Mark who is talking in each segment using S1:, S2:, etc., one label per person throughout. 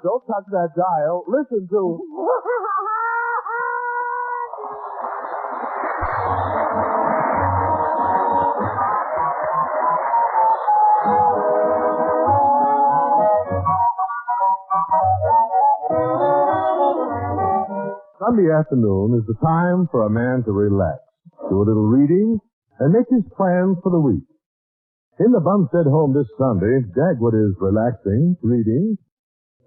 S1: don't touch that dial. Listen to... Sunday afternoon is the time for a man to relax, do a little reading, and make his plans for the week. In the Bumstead home this Sunday, Dagwood is relaxing, reading,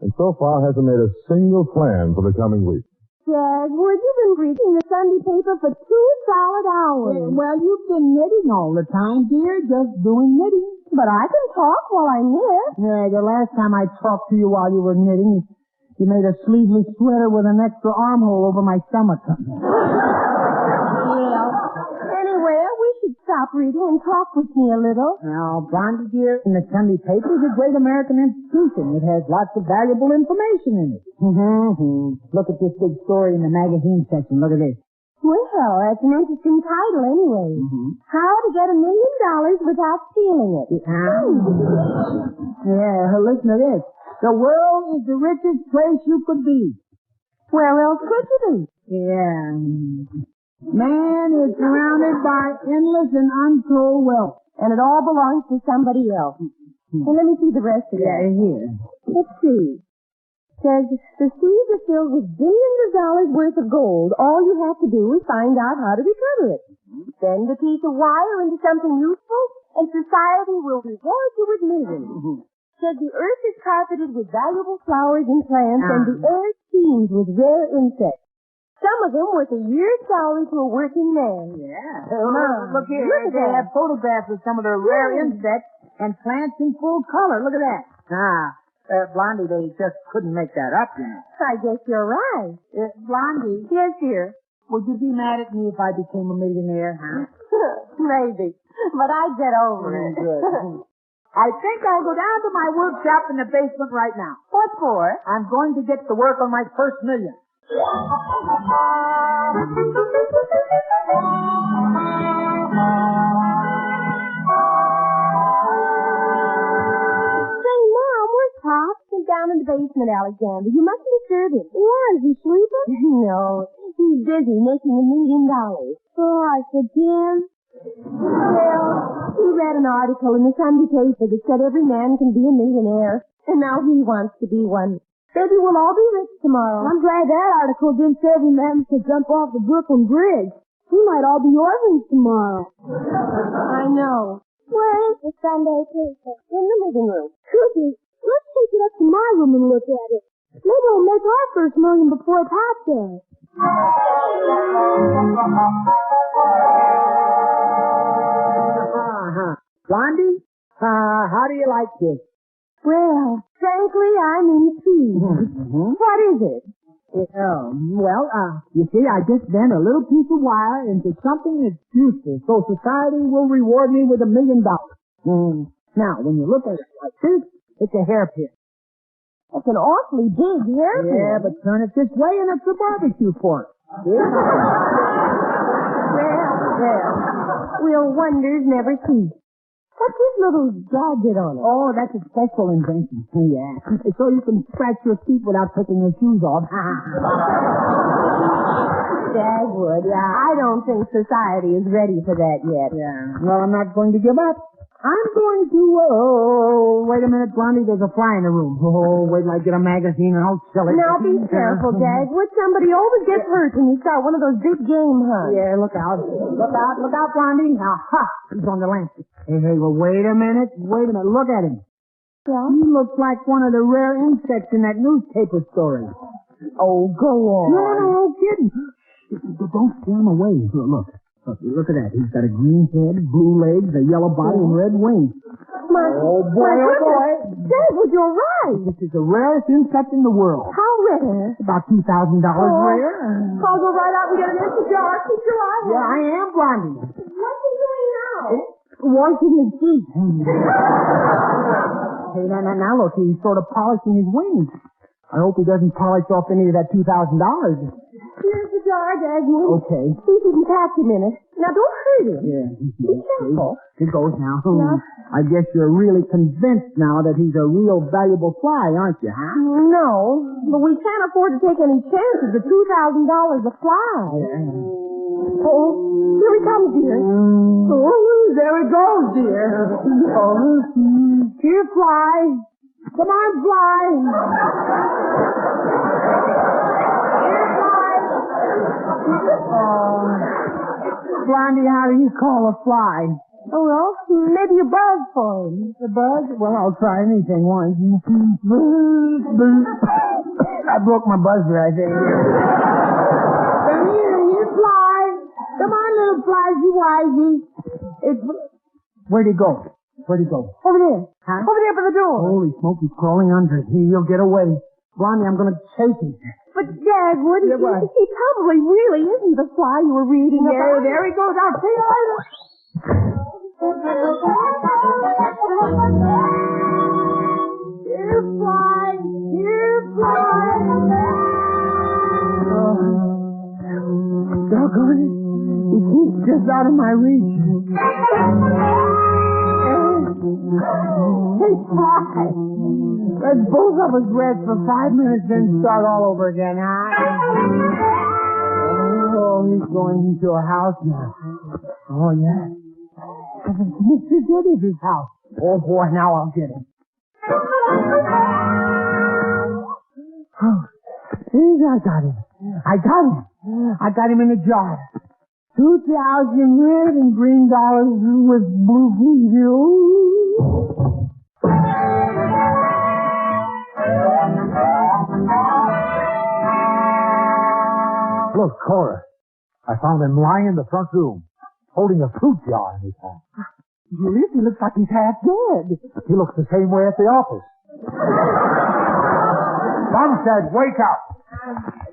S1: and so far hasn't made a single plan for the coming week.
S2: Dagwood, you've been reading the Sunday paper for 2 solid hours.
S3: Well, you've been knitting all the time, dear, just doing knitting.
S2: But I can talk while I knit.
S3: Yeah, the last time I talked to you while you were knitting, you made a sleeveless sweater with an extra armhole over my stomach.
S2: Well, anyway, we should stop reading and talk with me a little.
S3: Now, Blondie, dear, in the Sunday paper is a great American institution. It has lots of valuable information in it. Look at this big story in the magazine section. Look at this.
S2: Well, that's an interesting title anyway. How to get $1 million without stealing it.
S3: Yeah, listen to this. The world is the richest place you could be.
S2: Where else could you be?
S3: Yeah. Man is surrounded by endless and untold wealth.
S2: And it all belongs to somebody else. And let me see the rest of it.
S3: Yeah, here.
S2: Let's see. It says, the seas are filled with billions of dollars worth of gold. All you have to do is find out how to recover it. Send a piece of wire into something useful, and society will reward you with millions. Said the earth is carpeted with valuable flowers and plants, and the air teems with rare insects. Some of them worth a year's salary to a working man.
S3: Yeah.
S2: Look
S3: here.
S2: Look at
S3: They
S2: that.
S3: have photographs of some of the rare insects and plants in full color. Look at that. Blondie, they just couldn't make that up, you know.
S2: I guess you're right.
S3: Blondie,
S2: Yes, dear.
S3: would you be mad at me if I became a millionaire, huh?
S2: Maybe. But I'd get over it.
S3: Good. I think I'll go down to my workshop in the basement right now.
S2: What for?
S3: I'm going to get to work on my first million.
S2: Say, Mom, where's Pop? He's down in the basement, Alexander. You mustn't disturb him. Why? Is he sleeping? No. He's busy making $1 million. Oh, I said, Jim. Well, he read an article in the Sunday paper that said every man can be a millionaire, and now he wants to be one. Maybe we'll all be rich tomorrow. I'm glad that article didn't say every man should jump off the Brooklyn Bridge. We might all be orphans tomorrow. I know. Where is the Sunday paper? In the living room. Cookie, let's take it up to my room and look at it. Maybe we'll make our first million before Pop does.
S3: Blondie, how do you like this?
S2: Well, frankly, I'm intrigued. What is it?
S3: You see, I just bent a little piece of wire into something that's useful, so society will reward me with $1 million. Now, when you look at it like this, it's a hairpin.
S2: That's an awfully big hairpin.
S3: Yeah, but turn it this way and it's a barbecue fork.
S2: Well, we'll wonders never cease. What's this little gadget on it?
S3: Oh, that's a special invention. Yeah. So you can scratch your feet without taking your shoes off.
S2: Dagwood, I don't think society is ready for that yet.
S3: Yeah. Well, I'm not going to give up. I'm going to, wait a minute, Blondie, there's a fly in the room. Oh, wait till I get a magazine and I'll sell it.
S2: Now be careful, Dagwood. Somebody always gets hurt when you start one of those big game hunts.
S3: Yeah, look out. Look out, Blondie. Now, he's on the lamp. Hey, well, wait a minute. Look at him.
S2: Yeah?
S3: He looks like one of the rare insects in that newspaper story.
S2: Oh, go on.
S3: No kidding. Don't scare him away. Look at that. He's got a green head, blue legs, a yellow body, and red wings. Oh, boy.
S2: Dagwood, you're right.
S3: This is the rarest insect in the world.
S2: How rare?
S3: About $2,000 rare.
S2: I'll go right out and get an empty jar. Keep your eye on.
S3: Yeah, I am, Blondie.
S2: What's he doing now?
S3: Washing his feet. Hey, now look, he's sort of polishing his wings. I hope he doesn't polish off any of that $2,000.
S2: Here's the jar, Dagwood.
S3: Okay.
S2: See if you can catch him in it. Now, don't hurt him.
S3: Yeah.
S2: Be careful.
S3: Here goes now.
S2: Yeah.
S3: I guess you're really convinced now that he's a real valuable fly, aren't you, huh?
S2: No, but we can't afford to take any chances. The $2,000 a fly.
S3: Yeah.
S2: Oh, here he comes, dear.
S3: Oh, there it goes, dear. Oh, here, fly. Come on, fly. Here, fly. Oh, Blondie, how do you call a fly?
S2: Oh, well, maybe you buzz for him.
S3: The buzz? Well, I'll try anything once. I broke my buzzer, I think. Come here, fly. Come on, little fliesy wisey. Where'd he go? Where'd he go?
S2: Over there.
S3: Huh?
S2: Over there by the door.
S3: Holy smoke, he's crawling under it. He'll get away. Blondie, I'm going to chase him.
S2: But, Dagwood,
S3: Yeah, what?
S2: he probably really isn't the fly you were reading about.
S3: There he goes. I'll see you later. Here, fly. Here, fly. Doggone it. He keeps just out of my reach. Hey, fly. Let's both of us rest for 5 minutes, then start all over again, huh? Oh, he's going into a house now. Oh, yeah. Mr. Goodie's house. Oh, boy, now I'll get him. Oh, I got him. I got him in a jar. 2,000 red and green dollars with blue blue.
S1: Look, Cora. I found him lying in the front room, holding a fruit jar in his hand.
S3: Julius, he looks like he's half dead.
S1: He looks the same way at the office. Bumstead, wake up!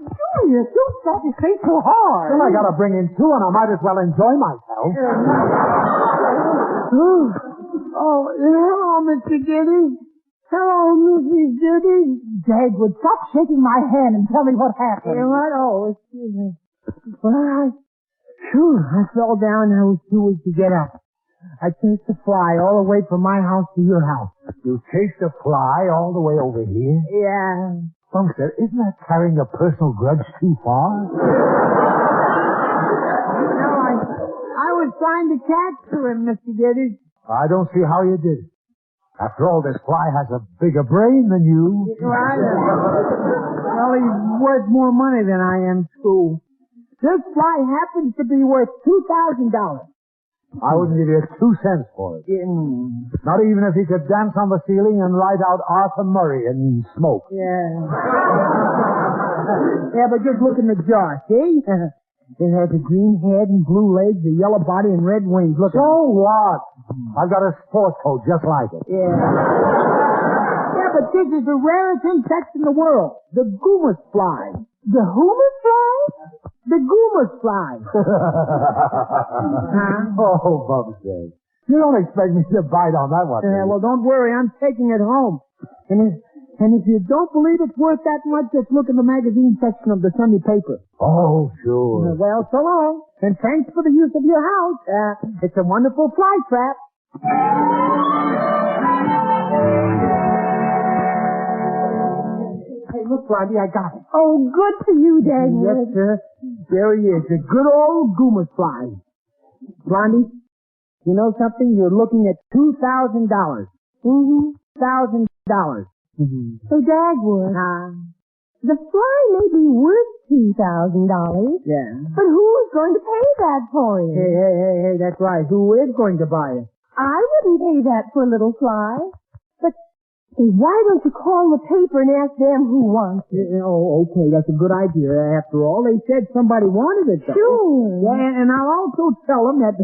S3: Julius, you set your face so hard.
S1: Well, I gotta bring in two, and I might as well enjoy myself.
S3: Oh, hello, Mr. Giddy. Hello, Mrs. Giddy. Dagwood, stop shaking my hand and tell me what happened. What? Oh, excuse me. Well, I fell down and I was too weak to get up. I chased a fly all the way from my house to your house.
S1: You chased a fly all the way over here?
S3: Yeah.
S1: Bumstead, isn't that carrying a personal grudge too far?
S3: No, I was trying to catch him, Mr. Giddy.
S1: I don't see how you did it. After all, this fly has a bigger brain than you.
S3: Right. Well, he's worth more money than I am, too. This fly happens to be worth $2,000.
S1: I wouldn't give you 2 cents for it. Not even if he could dance on the ceiling and write out Arthur Murray and smoke.
S3: Yeah. Yeah, but just look in the jar, see? It has a green head and blue legs, a yellow body, and red wings. Look at it.
S1: So what? I've got a sport coat just like it.
S3: Yeah. Yeah, but this is the rarest insect in the world. The goomus fly. The humus fly? The goomus fly.
S1: Oh, Bumstead. You don't expect me to bite on that one, do you?
S3: Well, don't worry. I'm taking it home. And if you don't believe it's worth that much, just look in the magazine section of the Sunday paper.
S1: Oh, sure.
S3: Well, so long. And thanks for the use of your house. It's a wonderful fly trap. Hey, look, Blondie, I got it.
S2: Oh, good for you, Dagwood.
S3: Yes, sir. There he is, the good old goomus fly. Blondie, you know something? You're looking at $2,000. $1,000.
S2: So, Dagwood, the fly may be worth $2,000.
S3: Yeah.
S2: But who's going to pay that for it?
S3: Hey, that's right. Who is going to buy it?
S2: I wouldn't pay that for a little fly. But why don't you call the paper and ask them who wants it?
S3: Oh, okay. That's a good idea. After all, they said somebody wanted it, though.
S2: Sure.
S3: Yeah, and I'll also tell them that if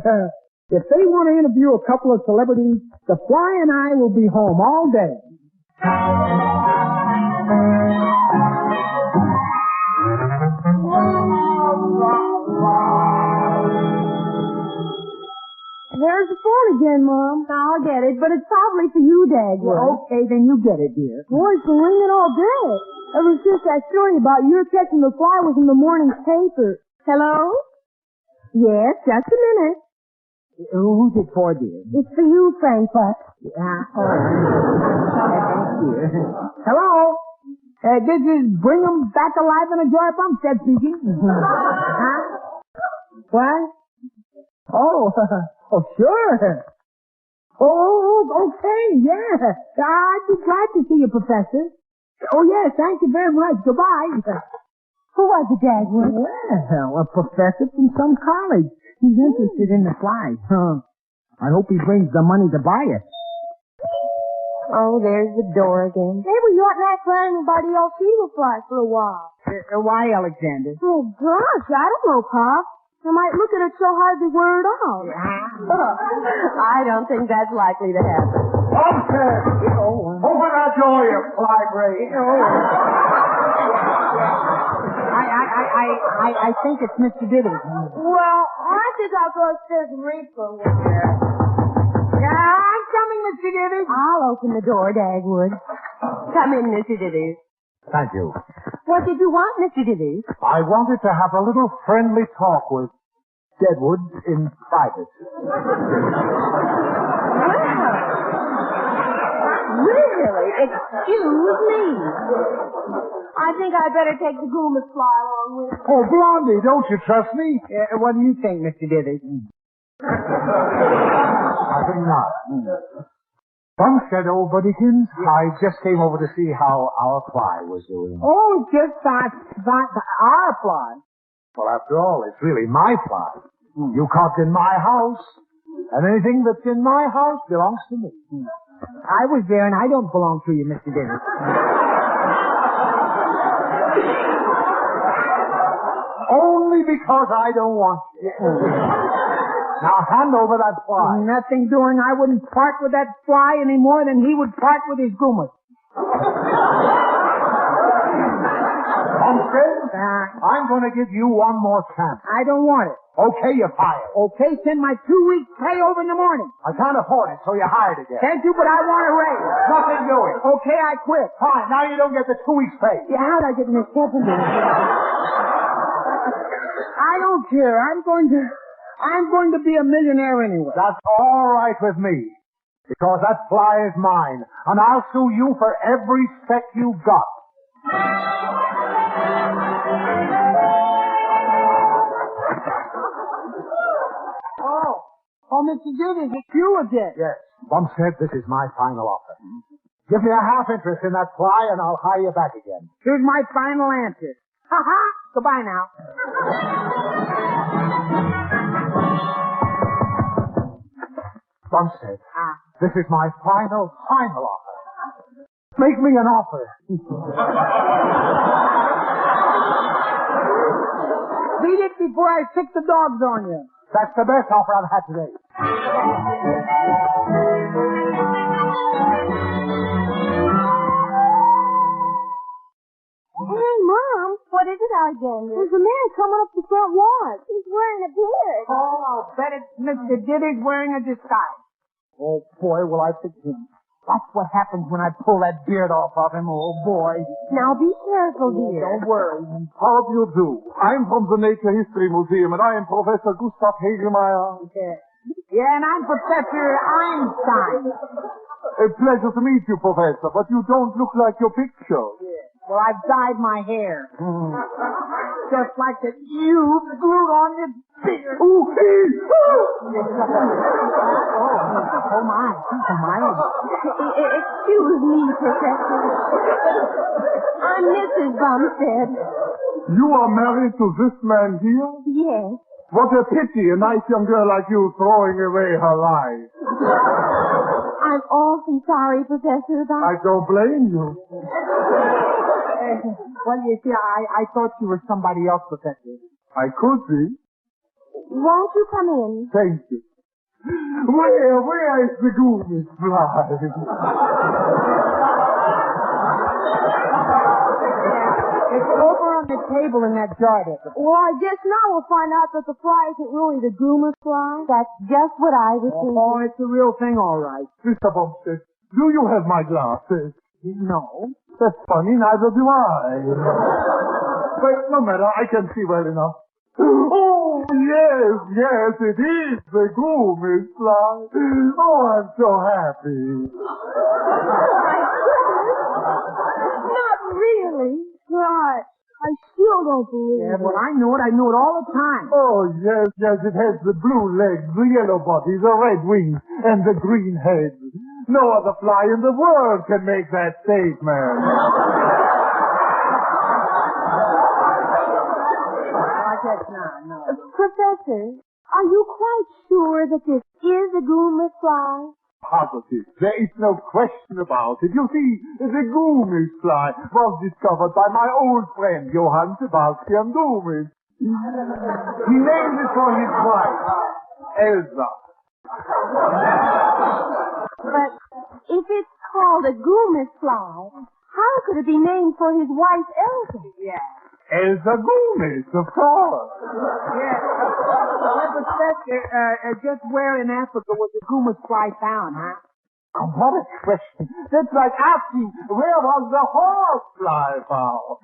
S3: they want to interview a couple of celebrities, the fly and I will be home all day.
S2: There's the phone again, Mom. I'll get it, but it's probably for you, Dagwood.
S3: Well, okay, then you get it, dear.
S2: Boy, it's been ringing all day. Ever since that story about your catching the fly was in the morning's paper. Hello? Yes, just a minute.
S3: Who's it for, dear?
S2: It's for you, Frankfurt.
S3: Thank you. Hello? This is Bring 'em Back Alive in a Jar Bumstead speaking. Huh? What? Oh, oh, sure. Oh, okay, yeah. I'd be glad to see you, Professor. Oh, yes, thank you very much. Goodbye.
S2: Who was it, Dagwood?
S3: Well, a professor from some college. He's interested in the flies. I hope he brings the money to buy it.
S2: Oh, there's the door again. Maybe you oughtn't ask for anybody else see the fly for a while.
S3: Why, Alexander?
S2: Oh, gosh, I don't know, Pop. I might look at it so hard to wear it out. I don't think that's likely to happen.
S1: Bumstead! Open that door, you fly brain!
S3: I think it's Mr. Diddy.
S2: Well, I think I'll go upstairs and read for a while.
S3: Yeah, I'm coming, Mr. Diddy.
S2: I'll open the door, Dagwood. Come in, Mr. Diddy.
S1: Thank you.
S2: What did you want, Mr. Diddy?
S1: I wanted to have a little friendly talk with Deadwood in private.
S2: Really? Excuse me. I think I'd better take the Goomus fly along with me.
S1: Oh, Blondie, don't you trust me?
S3: What do you think, Mr. Diddy?
S1: I think not. Bumstead, old buddykins, I just came over to see how our fly was doing.
S3: Oh, just that our fly.
S1: Well, after all, it's really my fly. You caught in my house, and anything that's in my house belongs to me.
S3: I was there, and I don't belong to you, Mr. Diddy.
S1: Only because I don't want you. Now hand over that fly.
S3: Nothing doing. I wouldn't part with that fly any more than he would part with his Goomus.
S1: Bumstead, I'm going to give you one more chance.
S3: I don't want it.
S1: Okay, you're fired.
S3: Okay, send my 2 weeks pay over in the morning.
S1: I can't afford it, so you're hired again.
S3: Thank you, but I want a raise.
S1: Nothing doing.
S3: Okay, I quit.
S1: Fine, now you don't get the 2 weeks pay.
S3: Yeah, how'd I get mixed up in this? I don't care. I'm going to be a millionaire anyway.
S1: That's all right with me. Because that fly is mine. And I'll sue you for every speck you got.
S3: Oh, Mr. Diddy, it's you again.
S1: Yes. Bumstead, this is my final offer. Give me a half interest in that fly and I'll hire you back again.
S3: Here's my final answer. Ha-ha. Goodbye now.
S1: Bumstead, this is my final offer. Make me an offer.
S3: Beat it before I sick the dogs on you.
S1: That's the best offer I've had today.
S2: Hey, Mom, what is it, Alexander? There's a man coming up the front walk. He's wearing a beard.
S3: Oh, I'll bet it's Mr. Diddy's wearing a disguise. Oh, boy, will I fix him. That's what happens when I pull that beard off of him, oh, boy.
S2: Now be careful, dear.
S3: Don't worry.
S1: How do you do? I'm from the Nature History Museum, and I am Professor Gustav Hagelmeyer.
S3: Yeah, and I'm Professor Einstein.
S1: A pleasure to meet you, Professor, but you don't look like your picture.
S3: Yeah. Well, I've dyed my hair. Just like that you glued on your beard.
S1: Oh,
S3: my.
S2: Excuse me, Professor. I'm Mrs. Bumstead.
S1: you are married to this man here?
S2: Yes.
S1: What a pity, a nice young girl like you throwing away her life.
S2: I'm awfully sorry, Professor.
S1: I don't blame you.
S3: Well, you see, I thought you were somebody else, Professor.
S1: I could be.
S2: Won't you come in?
S1: Thank you. Where is the Goomus fly?
S3: It's over on the table in that jar there.
S2: Well, I guess now we'll find out that the fly isn't really the Goomus fly. That's just what I was thinking.
S3: Oh, it's the real thing, all right.
S1: Mr. Bumstead, do you have my glasses?
S3: No.
S4: That's funny, neither do I. But no matter, I can see well enough. Oh, yes, it is the goo, Miss Fly. Oh, I'm so happy.
S2: Not really. Right. I still don't believe
S3: Yeah,
S2: it.
S3: but I knew it. I knew it all the time.
S4: Oh, yes, it has the blue legs, the yellow body, the red wings, and the green head. No other fly in the world can make that statement.
S3: I guess not, no.
S2: Professor, are you quite sure that this is a Goomba fly?
S4: Positive. There is no question about it. You see, the Goomis fly was discovered by my old friend, Johann Sebastian Goomis. He named it for his wife, Elsa.
S2: But if it's called a Goomis fly, how could it be named for his wife, Elsa?
S3: Yeah.
S4: Elsa Goomis, of course.
S3: Yeah. Well, Professor, just where in Africa was the Goomis fly found, huh?
S4: Oh, what a question. That's like asking, where was the horsefly found?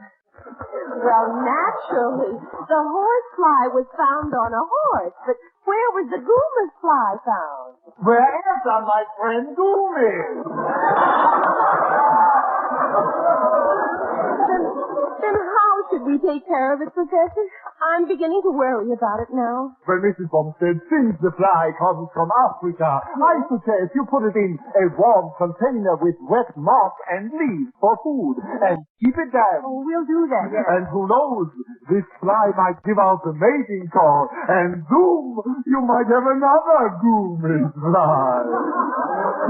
S2: Well, naturally, the horsefly was found on a horse, but where was the Goomis fly found?
S4: Where else are my friend Goomis?
S2: Then how should we take care of it, Professor? I'm beginning to worry about it now.
S4: Well, Mrs. Bumstead, since the fly comes from Africa, I suggest you put it in a warm container with wet moss and leaves for food, and keep it damp.
S2: Oh, we'll do that, yes.
S4: And who knows, this fly might give out the mating call, and zoom, you might have another Goomis fly.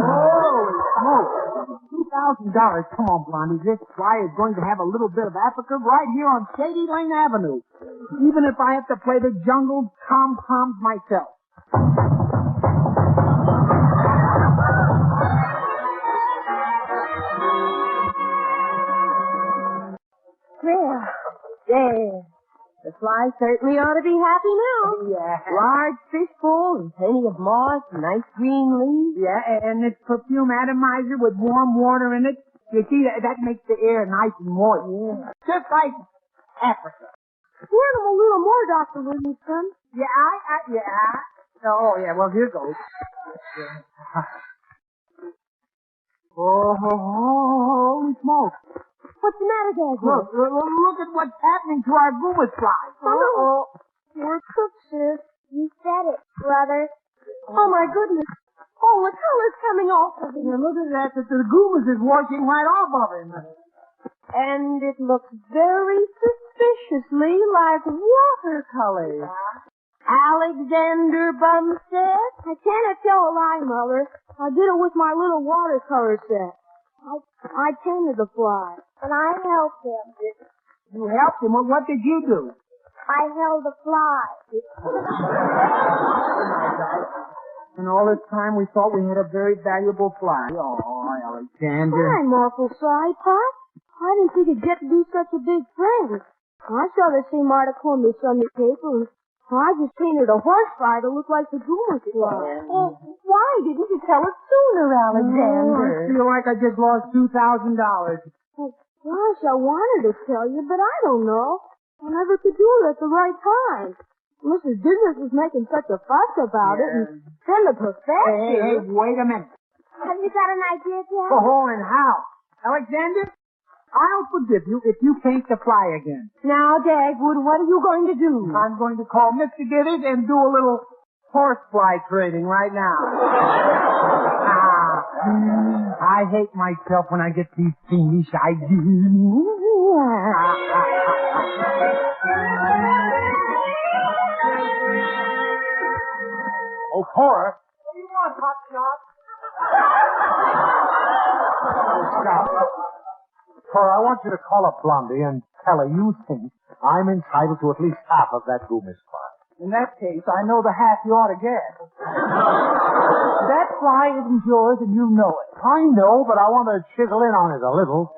S3: Holy smoke. $2,000. Come on, Blondie. This fly is going to have a little bit of Africa right here on Shady Lane Avenue. Even if I have to play the jungle tom-toms myself.
S2: There. The fly certainly ought to be happy now.
S3: Yeah.
S2: Large fishbowl and plenty of moss, nice green leaves.
S3: Yeah, and it's perfume atomizer with warm water in it. You see, that makes the air nice and moist.
S2: Yeah.
S3: Just like Africa.
S2: Pour them a little more, Dr. Williamson.
S3: Yeah. Oh, yeah, well, here goes. Oh, holy smoke.
S2: What's the matter, Dagwood?
S3: Look at what's happening to our Goomis fly.
S2: Oh, you're cook, sis. You said it, brother. Oh, my goodness. Oh, the color's coming off of him.
S3: Yeah, look at that. The Goomis is washing right off of him.
S2: And it looks very suspiciously like watercolors. Alexander Bumstead? I cannot tell a lie, Mother. I did it with my little watercolor set. I tended the fly, and I helped him.
S3: You helped him? Well, what did you do?
S2: I held the fly.
S3: And all this time we thought we had a very valuable fly. Oh, Alexander.
S2: I'm awful sorry, Pop. I didn't think it'd get to be such a big friend. I saw the same article in the Sunday paper, and I just painted a horsefly to look like the Goomis fly. Oh, why didn't you tell us sooner, Alexander?
S3: I feel like I just lost $2,000.
S2: Well, gosh, I wanted to tell you, but I don't know. I never could do it at the right time. Mrs. Business was making such a fuss about it, and then the professor...
S3: Hey, wait a minute.
S2: Have you got an idea, Jack?
S3: Oh, and how? Alexander, I'll forgive you if you paint the fly again.
S2: Now, Dagwood, what are you going to do?
S3: I'm going to call Mr. Gidders and do a little horsefly trading right now. I hate myself when I get these fiendish ideas.
S4: Oh, Cora.
S3: What do you want, Hot Shot?
S4: Stop. Cora, I want you to call up Blondie and tell her you think I'm entitled to at least half of that Goomis fly.
S3: In that case, I know the half you ought to get. That fly isn't yours, and you know it.
S4: I know, but I want to chisel in on it a little.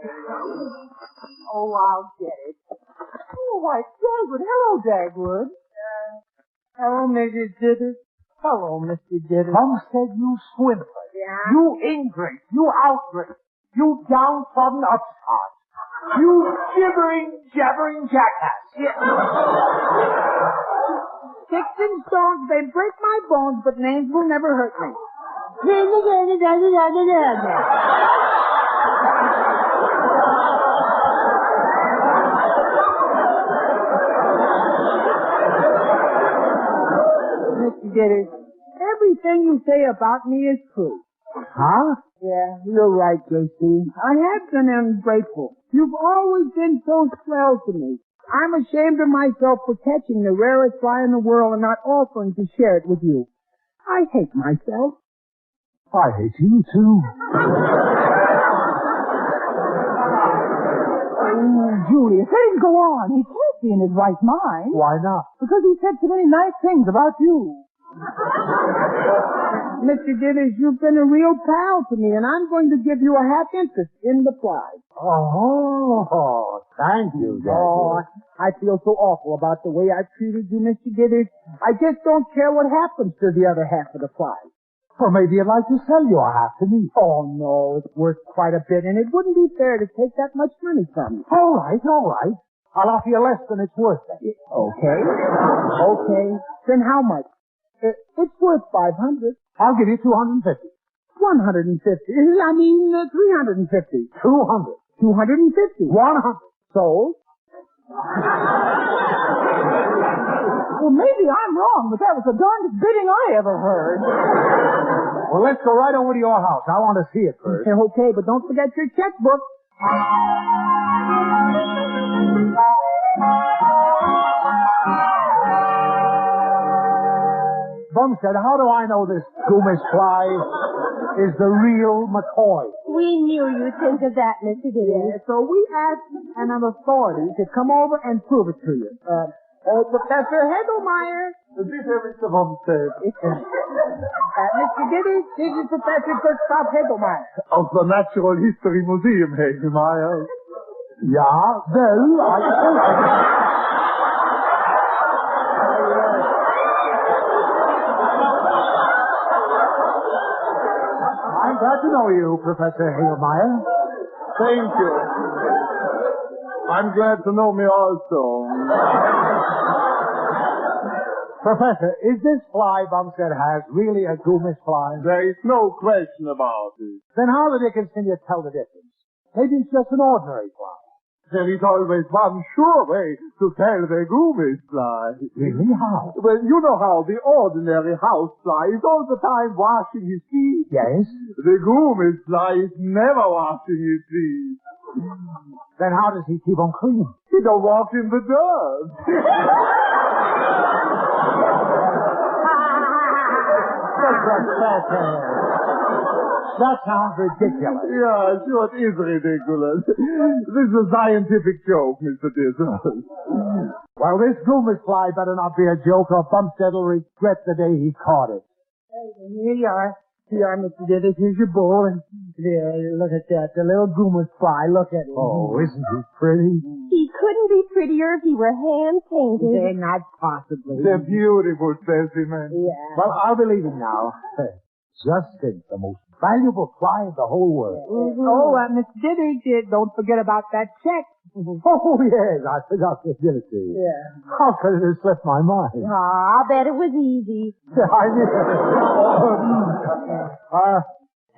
S3: Oh, I'll get it. Oh, why, Dagwood. Hello, Dagwood. Hello, Mrs. Gidders. Hello, Mr. Gidders.
S4: Bumstead, you swindler.
S3: Yeah?
S4: You ingrate. You outrage. You downtrodden upstart. You gibbering, jabbering jackass.
S3: Sticks and stones may break my bones, but names will never hurt me. Mr. Gitters, everything you say about me is true.
S4: Huh?
S3: Yeah, you're right, J.C. I have been ungrateful. You've always been so swell to me. I'm ashamed of myself for catching the rarest fly in the world and not offering to share it with you. I hate myself.
S4: I hate you, too.
S3: Julius, let him go on. He can't be in his right mind.
S4: Why not?
S3: Because he said so many nice things about you. Mr. Gitters, you've been a real pal to me, and I'm going to give you a half interest in the prize.
S4: Oh, thank you, Daddy.
S3: Oh, I feel so awful about the way I've treated you, Mr. Gitters. I just don't care what happens to the other half of the prize.
S4: Or maybe you'd like to sell your half to me.
S3: Oh, no, it's worth quite a bit, and it wouldn't be fair to take that much money from you.
S4: All right. I'll offer you less than it's worth then.
S3: Okay. Then how much? It's worth $500.
S4: I'll give you $250.
S3: $150. I mean, $350.
S4: $200.
S3: $250.
S4: $100.
S3: Sold. Well, maybe I'm wrong, but that was the darndest bidding I ever heard.
S4: Well, let's go right over to your house. I want to see it first.
S3: Okay, but don't forget your checkbook.
S4: Bumstead, how do I know this Goomish fly is the real McCoy?
S2: We knew you'd think of that, Mr. Gitters.
S3: So we asked an authority to come over and prove it to you. Professor Hegelmeyer.
S4: This is Mr. Bumstead.
S3: Mr. Gitters, this is Professor Gustav Hegelmeyer.
S4: Of the Natural History Museum, Hegelmeyer. Ja, well, I'm glad to know you, Professor Hegelmeyer. Thank you. I'm glad to know me also. Professor, is this fly Bumstead has really a Goomish fly? There is no question about it. Then how the dickens can you tell the difference? Maybe it's just an ordinary fly. There is always one sure way to tell the Goomish fly. Really? How? Well, you know how the ordinary house fly is all the time washing his feet. Yes. The Goomish fly is never washing his feet. Then how does he keep on clean? He don't walk in the dirt. That sounds ridiculous. Yeah, sure it is ridiculous. This is a scientific joke, Mr. Dizzy. Well, this Goomish fly better not be a joke or Bumstead will regret the day he caught it.
S3: Here you are. Here, Mr. Gitters. Here's your bowl. And there, look at that. The little Goomish fly. Look at it.
S4: Oh, isn't he pretty?
S2: He couldn't be prettier if he were hand-painted.
S3: They're not possibly.
S4: They're beautiful specimens.
S3: Yeah.
S4: Well, I'll be leaving now. Just think, the most valuable fly in the whole world.
S3: Mm-hmm. Oh, Mr. Gitters, don't forget about that check.
S4: Oh, yes, I forgot to give it to you.
S3: Yeah.
S4: How could it have slipped my mind?
S2: I'll bet it was easy.
S4: I knew it.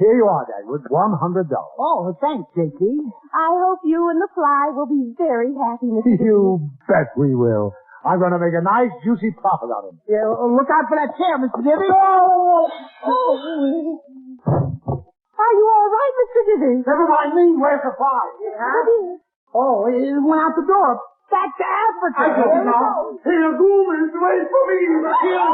S4: Here you are, Dagwood, $100.
S3: Oh, thanks, J.C.
S2: I hope you and the fly will be very happy, Mr.
S4: You bet we will. I'm going to make a nice, juicy profit on him.
S3: Yeah, look out for that chair, Mr. Gitters.
S2: Oh! Are you all right, Mr. Gitters?
S4: Never mind me. Where's the fly?
S3: Oh, it went out the door. Back to Africa.
S4: I don't know. Here, Goomish, wait for me. Here,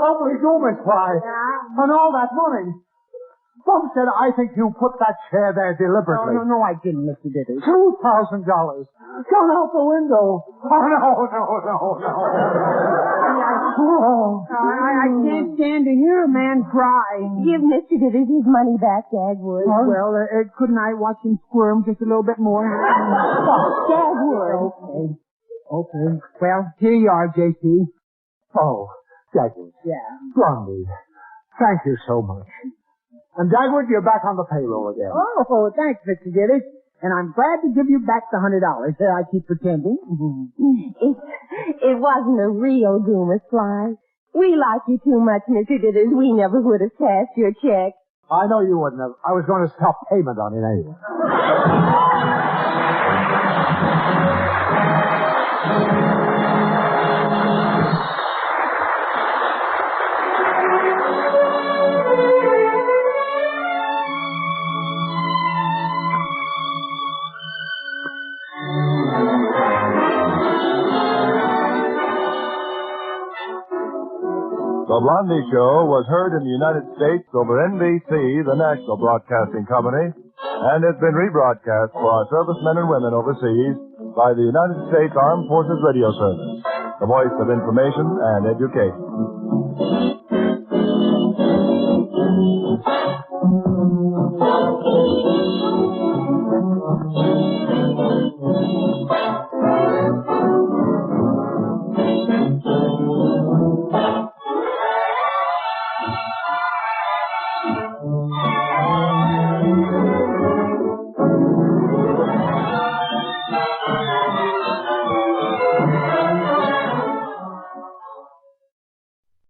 S4: lovely Goomish fly.
S3: Yeah.
S4: And all that money. Bumstead, I think you put that chair there deliberately.
S3: No, I didn't, Mr. Gitters.
S4: $2,000. Gone out the window. Oh, no.
S3: I can't stand to hear a man cry.
S2: Give Mr. Gitters his money back, Dagwood.
S3: Well, couldn't I watch him squirm just a little bit more?
S2: Dagwood.
S3: Okay. Okay. Well, here you are, J.C.
S4: Oh, Dagwood.
S3: Yeah.
S4: Blondie, thank you so much. And Dagwood, you're back on the payroll again.
S3: Oh, thanks, Mr. Gidders. And I'm glad to give you back the $100. I keep pretending.
S2: It wasn't a real Goomer, Sly. We like you too much, Mr. Dithers. We never would have cashed your check.
S4: I know you wouldn't have. I was going to stop payment on it anyway.
S5: The Blondie Show was heard in the United States over NBC, the national broadcasting company, and it's been rebroadcast for our servicemen and women overseas by the United States Armed Forces Radio Service, the voice of information and education.